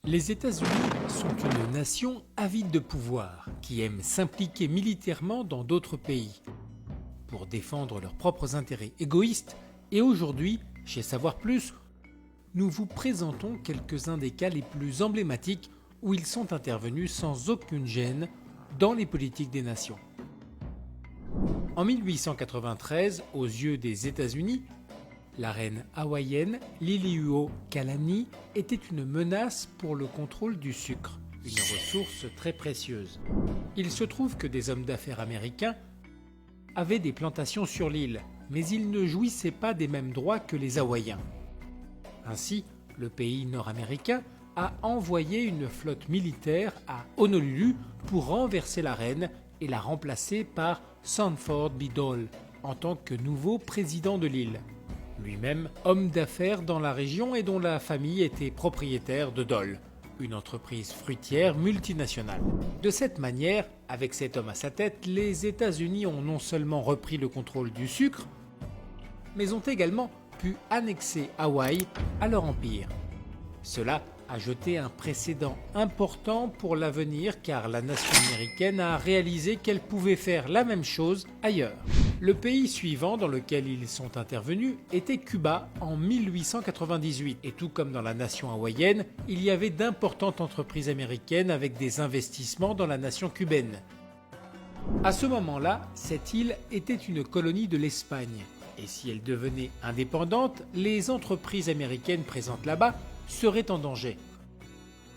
Les États-Unis sont une nation avide de pouvoir, qui aime s'impliquer militairement dans d'autres pays, pour défendre leurs propres intérêts égoïstes, et aujourd'hui, chez Savoir Plus, nous vous présentons quelques-uns des cas les plus emblématiques où ils sont intervenus sans aucune gêne dans les politiques des nations. En 1893, aux yeux des États-Unis, la reine hawaïenne Liliuokalani était une menace pour le contrôle du sucre, une ressource très précieuse. Il se trouve que des hommes d'affaires américains avaient des plantations sur l'île, mais ils ne jouissaient pas des mêmes droits que les Hawaïens. Ainsi, le pays nord-américain a envoyé une flotte militaire à Honolulu pour renverser la reine et la remplacer par Sanford B. Dole en tant que nouveau président de l'île. Lui-même homme d'affaires dans la région et dont la famille était propriétaire de Dole, une entreprise fruitière multinationale. De cette manière, avec cet homme à sa tête, les États-Unis ont non seulement repris le contrôle du sucre, mais ont également pu annexer Hawaï à leur empire. Cela a jeté un précédent important pour l'avenir car la nation américaine a réalisé qu'elle pouvait faire la même chose ailleurs. Le pays suivant dans lequel ils sont intervenus était Cuba en 1898 et tout comme dans la nation hawaïenne, il y avait d'importantes entreprises américaines avec des investissements dans la nation cubaine. À ce moment-là, cette île était une colonie de l'Espagne et si elle devenait indépendante, les entreprises américaines présentes là-bas seraient en danger.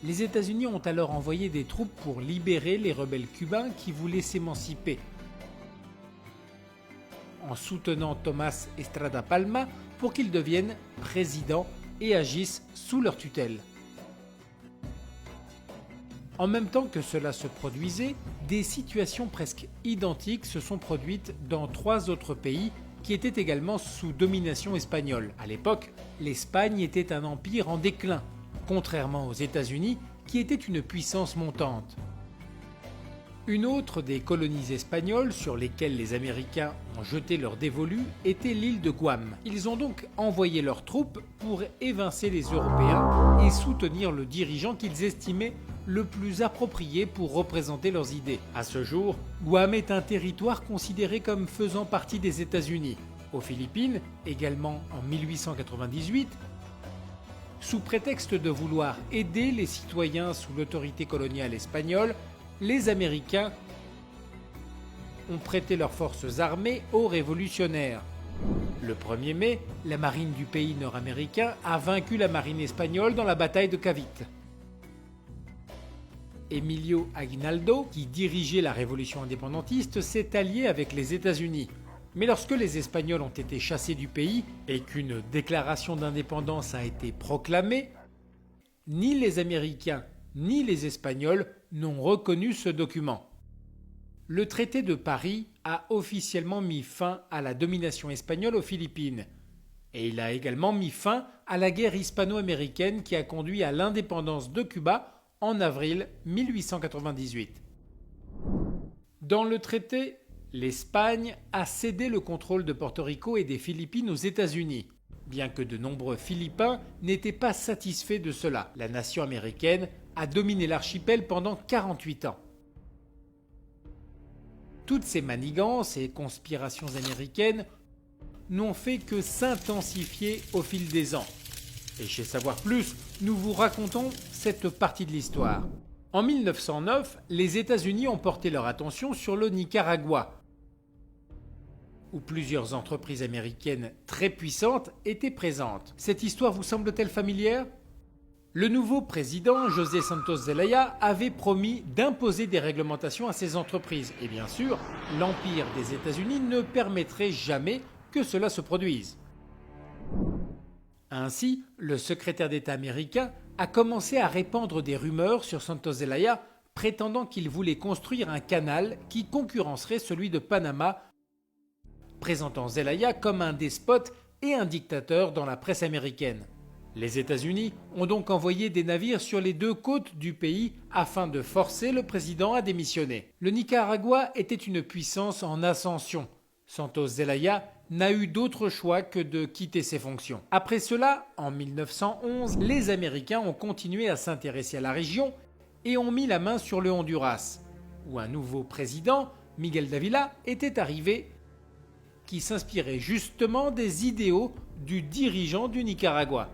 Les États-Unis ont alors envoyé des troupes pour libérer les rebelles cubains qui voulaient s'émanciper, en soutenant Tomás Estrada Palma pour qu'il devienne président et agisse sous leur tutelle. En même temps que cela se produisait, des situations presque identiques se sont produites dans 3 autres pays qui étaient également sous domination espagnole. À l'époque, l'Espagne était un empire en déclin, contrairement aux États-Unis qui étaient une puissance montante. Une autre des colonies espagnoles sur lesquelles les Américains ont jeté leur dévolu était l'île de Guam. Ils ont donc envoyé leurs troupes pour évincer les Européens et soutenir le dirigeant qu'ils estimaient le plus approprié pour représenter leurs idées. À ce jour, Guam est un territoire considéré comme faisant partie des États-Unis. Aux Philippines, également en 1898, sous prétexte de vouloir aider les citoyens sous l'autorité coloniale espagnole, les Américains ont prêté leurs forces armées aux révolutionnaires. Le 1er mai, la marine du pays nord-américain a vaincu la marine espagnole dans la bataille de Cavite. Emilio Aguinaldo, qui dirigeait la révolution indépendantiste, s'est allié avec les États-Unis. Mais lorsque les Espagnols ont été chassés du pays et qu'une déclaration d'indépendance a été proclamée, ni les Américains ni les Espagnols n'ont reconnu ce document. Le traité de Paris a officiellement mis fin à la domination espagnole aux Philippines. Et il a également mis fin à la guerre hispano-américaine qui a conduit à l'indépendance de Cuba en avril 1898. Dans le traité, l'Espagne a cédé le contrôle de Porto Rico et des Philippines aux États-Unis. Bien que de nombreux Philippins n'étaient pas satisfaits de cela, la nation américaine a dominé l'archipel pendant 48 ans. Toutes ces manigances et conspirations américaines n'ont fait que s'intensifier au fil des ans. Et chez Savoir Plus, nous vous racontons cette partie de l'histoire. En 1909, les États-Unis ont porté leur attention sur le Nicaragua, où plusieurs entreprises américaines très puissantes étaient présentes. Cette histoire vous semble-t-elle familière ? Le nouveau président, José Santos Zelaya, avait promis d'imposer des réglementations à ces entreprises. Et bien sûr, l'empire des États-Unis ne permettrait jamais que cela se produise. Ainsi, le secrétaire d'État américain a commencé à répandre des rumeurs sur Santos Zelaya, prétendant qu'il voulait construire un canal qui concurrencerait celui de Panama, présentant Zelaya comme un despote et un dictateur dans la presse américaine. Les États-Unis ont donc envoyé des navires sur les 2 côtes du pays afin de forcer le président à démissionner. Le Nicaragua était une puissance en ascension. Santos Zelaya n'a eu d'autre choix que de quitter ses fonctions. Après cela, en 1911, les Américains ont continué à s'intéresser à la région et ont mis la main sur le Honduras, où un nouveau président, Miguel Dávila, était arrivé, qui s'inspirait justement des idéaux du dirigeant du Nicaragua.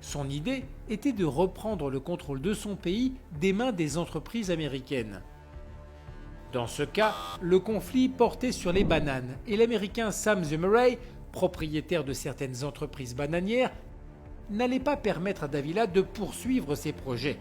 Son idée était de reprendre le contrôle de son pays des mains des entreprises américaines. Dans ce cas, le conflit portait sur les bananes et l'Américain Sam Zummeray, propriétaire de certaines entreprises bananières, n'allait pas permettre à Dávila de poursuivre ses projets.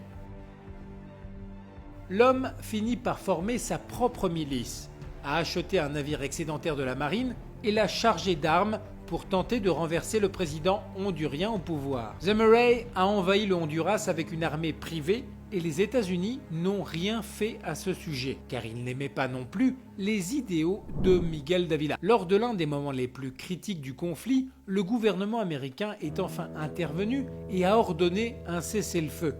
L'homme finit par former sa propre milice, a acheté un navire excédentaire de la marine et l'a chargé d'armes pour tenter de renverser le président hondurien au pouvoir. Zummeray a envahi le Honduras avec une armée privée et les États-Unis n'ont rien fait à ce sujet, car ils n'aimaient pas non plus les idéaux de Miguel Dávila. Lors de l'un des moments les plus critiques du conflit, le gouvernement américain est enfin intervenu et a ordonné un cessez-le-feu,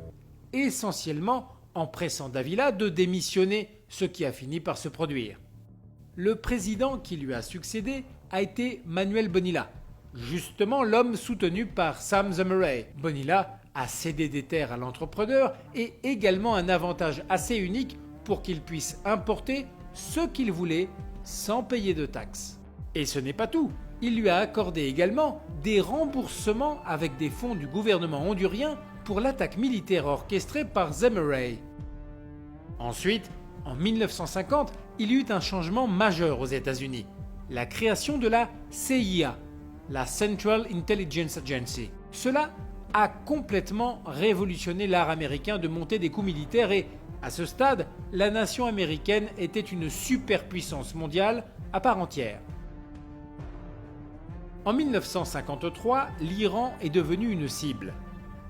essentiellement en pressant Dávila de démissionner, ce qui a fini par se produire. Le président qui lui a succédé a été Manuel Bonilla, justement l'homme soutenu par Sam Zummeray. Bonilla a cédé des terres à l'entrepreneur et également un avantage assez unique pour qu'il puisse importer ce qu'il voulait sans payer de taxes. Et ce n'est pas tout, il lui a accordé également des remboursements avec des fonds du gouvernement hondurien pour l'attaque militaire orchestrée par Zummeray. Ensuite, en 1950, il y eut un changement majeur aux États-Unis, la création de la CIA, la Central Intelligence Agency. Cela a complètement révolutionné l'art américain de monter des coups militaires et, à ce stade, la nation américaine était une superpuissance mondiale à part entière. En 1953, l'Iran est devenu une cible.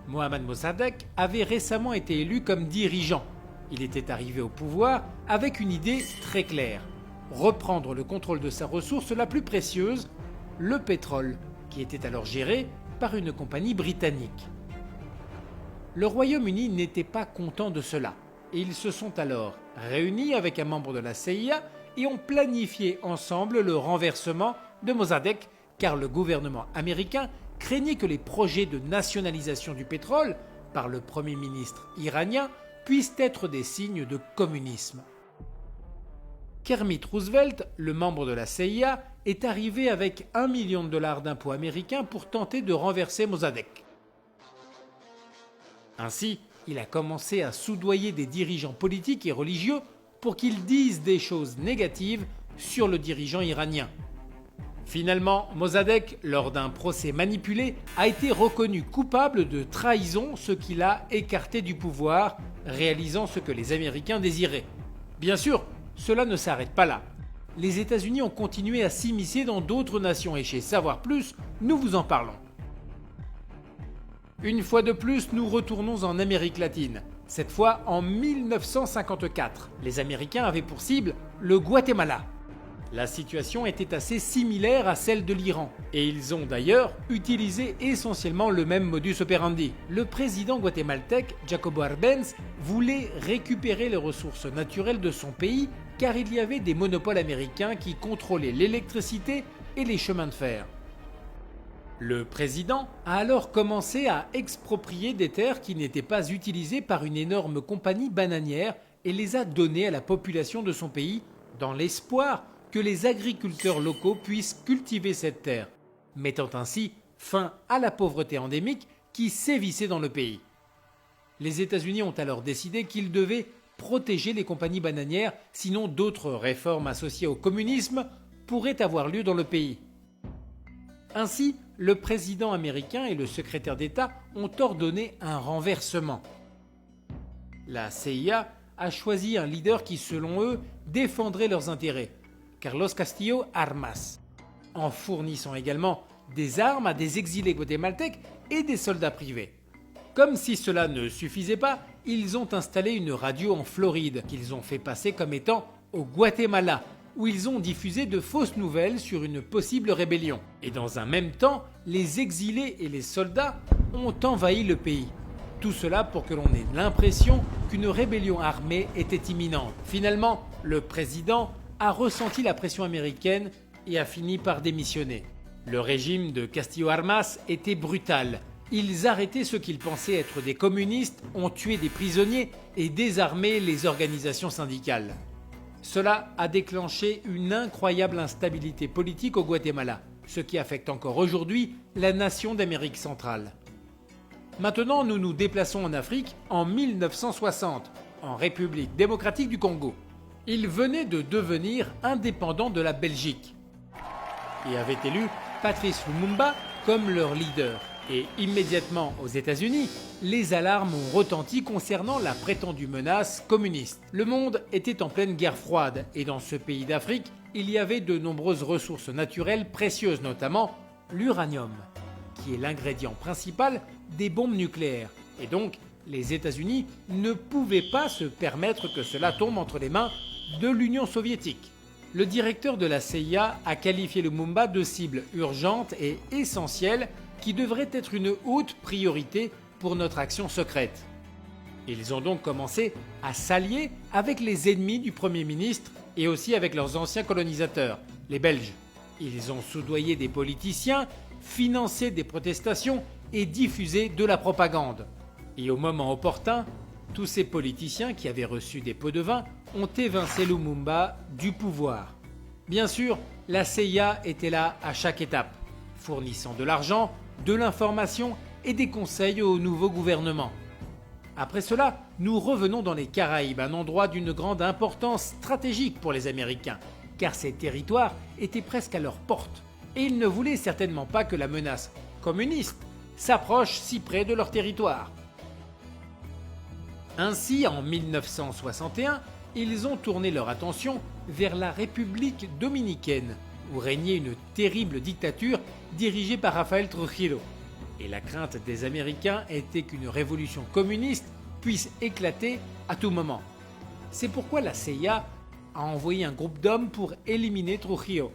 Mohammad Mossadegh avait récemment été élu comme dirigeant. Il était arrivé au pouvoir avec une idée très claire: reprendre le contrôle de sa ressource la plus précieuse, le pétrole, qui était alors géré par une compagnie britannique. Le Royaume-Uni n'était pas content de cela, et ils se sont alors réunis avec un membre de la CIA et ont planifié ensemble le renversement de Mossadegh, car le gouvernement américain craignait que les projets de nationalisation du pétrole par le Premier ministre iranien puissent être des signes de communisme. Kermit Roosevelt, le membre de la CIA, est arrivé avec $1 million d'impôts américains pour tenter de renverser Mossadegh. Ainsi, il a commencé à soudoyer des dirigeants politiques et religieux pour qu'ils disent des choses négatives sur le dirigeant iranien. Finalement, Mossadegh, lors d'un procès manipulé, a été reconnu coupable de trahison, ce qui l'a écarté du pouvoir, réalisant ce que les Américains désiraient. Bien sûr, cela ne s'arrête pas là. Les États-Unis ont continué à s'immiscer dans d'autres nations et chez Savoir Plus, nous vous en parlons. Une fois de plus, nous retournons en Amérique latine. Cette fois en 1954. Les Américains avaient pour cible le Guatemala. La situation était assez similaire à celle de l'Iran, et ils ont d'ailleurs utilisé essentiellement le même modus operandi. Le président guatémaltèque Jacobo Arbenz voulait récupérer les ressources naturelles de son pays car il y avait des monopoles américains qui contrôlaient l'électricité et les chemins de fer. Le président a alors commencé à exproprier des terres qui n'étaient pas utilisées par une énorme compagnie bananière et les a données à la population de son pays dans l'espoir que les agriculteurs locaux puissent cultiver cette terre, mettant ainsi fin à la pauvreté endémique qui sévissait dans le pays. Les États-Unis ont alors décidé qu'ils devaient protéger les compagnies bananières, sinon d'autres réformes associées au communisme pourraient avoir lieu dans le pays. Ainsi, le président américain et le secrétaire d'État ont ordonné un renversement. La CIA a choisi un leader qui, selon eux, défendrait leurs intérêts, Carlos Castillo Armas, en fournissant également des armes à des exilés guatémaltèques et des soldats privés. Comme si cela ne suffisait pas, ils ont installé une radio en Floride qu'ils ont fait passer comme étant au Guatemala, où ils ont diffusé de fausses nouvelles sur une possible rébellion. Et dans un même temps, les exilés et les soldats ont envahi le pays. Tout cela pour que l'on ait l'impression qu'une rébellion armée était imminente. Finalement, le président a ressenti la pression américaine et a fini par démissionner. Le régime de Castillo Armas était brutal. Ils arrêtaient ceux qu'ils pensaient être des communistes, ont tué des prisonniers et désarmé les organisations syndicales. Cela a déclenché une incroyable instabilité politique au Guatemala, ce qui affecte encore aujourd'hui la nation d'Amérique centrale. Maintenant, nous nous déplaçons en Afrique en 1960, en République démocratique du Congo. Ils venaient de devenir indépendants de la Belgique et avaient élu Patrice Lumumba comme leur leader. Et immédiatement aux États-Unis, les alarmes ont retenti concernant la prétendue menace communiste. Le monde était en pleine guerre froide et dans ce pays d'Afrique, il y avait de nombreuses ressources naturelles précieuses, notamment l'uranium, qui est l'ingrédient principal des bombes nucléaires. Et donc, les États-Unis ne pouvaient pas se permettre que cela tombe entre les mains de l'Union soviétique. Le directeur de la CIA a qualifié Lumumba de cible urgente et essentielle qui devrait être une haute priorité pour notre action secrète. Ils ont donc commencé à s'allier avec les ennemis du Premier ministre et aussi avec leurs anciens colonisateurs, les Belges. Ils ont soudoyé des politiciens, financé des protestations et diffusé de la propagande. Et au moment opportun, tous ces politiciens qui avaient reçu des pots de vin ont évincé Lumumba du pouvoir. Bien sûr, la CIA était là à chaque étape, fournissant de l'argent, de l'information et des conseils au nouveau gouvernement. Après cela, nous revenons dans les Caraïbes, un endroit d'une grande importance stratégique pour les Américains, car ces territoires étaient presque à leur porte, et ils ne voulaient certainement pas que la menace communiste s'approche si près de leur territoire. Ainsi, en 1961, ils ont tourné leur attention vers la République dominicaine, où régnait une terrible dictature dirigée par Rafael Trujillo. Et la crainte des Américains était qu'une révolution communiste puisse éclater à tout moment. C'est pourquoi la CIA a envoyé un groupe d'hommes pour éliminer Trujillo.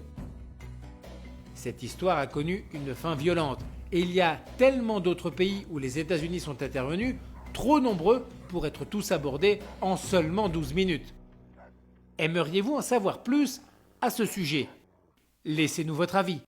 Cette histoire a connu une fin violente, et il y a tellement d'autres pays où les États-Unis sont intervenus, trop nombreux pour être tous abordés en seulement 12 minutes. Aimeriez-vous en savoir plus à ce sujet ? Laissez-nous votre avis.